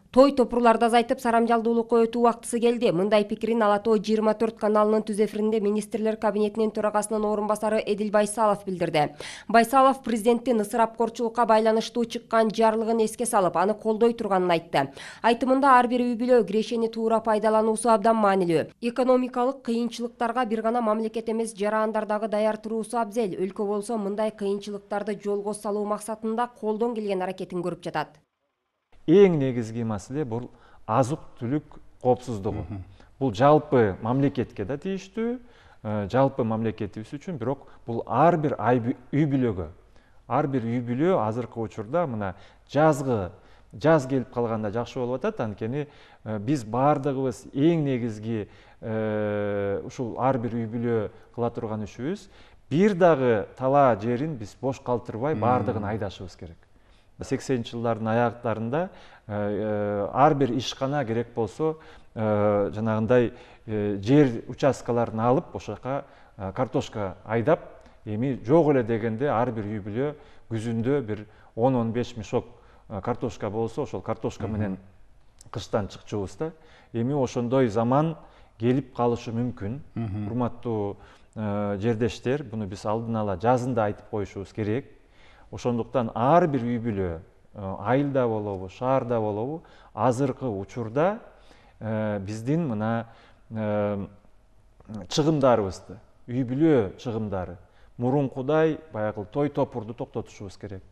Той топурларды азайтып, сарамжалдуулукка өтүү убактысы келди. Мындай пикирин Ала Тоо 24 каналынын түз эфиринде министрлер кабинетинин төрагасынын орун басары Эдил Байсалов билдирди. Байсалов президенттин ысырапкорчулукка байланыштуу чыккан жарлыгын эске салып, аны колдой турганын айтты. Айтымында ар бир үй бүлө кирешени туура пайдалануусу абдан маанилүү. Экономикалык кыйынчылыктарга бир гана мамлекет эмес, жарандар дагы даяр туруусу абзел. Өлкө болсо мындай кыйынчылыктарды жолго салуу максатында колдон келген аракетин көрүп жатат. Эң негизги маселе бул азык-түлүк коопсуздугу. Бул жалпы мамлекетке да тийиштүү, жалпы мамлекетибиз үчүн, бирок бул ар бир үй бүлө азыркы учурда мына жаз келип калганда жакшы болуп атат. Анткени биз баардыгыбыз эң негизги ушул ар бир үй бүлө кыла турган ишибиз бир дагы талаа жерин биз бош калтырбай баардыгын айдашыбыз керек. 80-ci жылдардын аяктарында ар бир ишкана керек болсо жанагындай жер участкаларын алып, ошол жака картошка айдап, эми жок эле дегенде ар бир үй бүлө күзүндө бир 10-15 мешок картошка болсо, ошол картошка менен кыштан чыкчубуз да. Эми ошондой заман келип калышы мүмкүн. Урматтуу жердештер, буну биз алдын ала жазында айтып коюшубуз керек. Ошондуктан ар бир үй бүлө, айылда болобу, шаарда болобу, азыркы учурда биздин мына чыгымдарыбызды, үй бүлө чыгымдары мурункудай баягы той топурду токтотушубуз керек.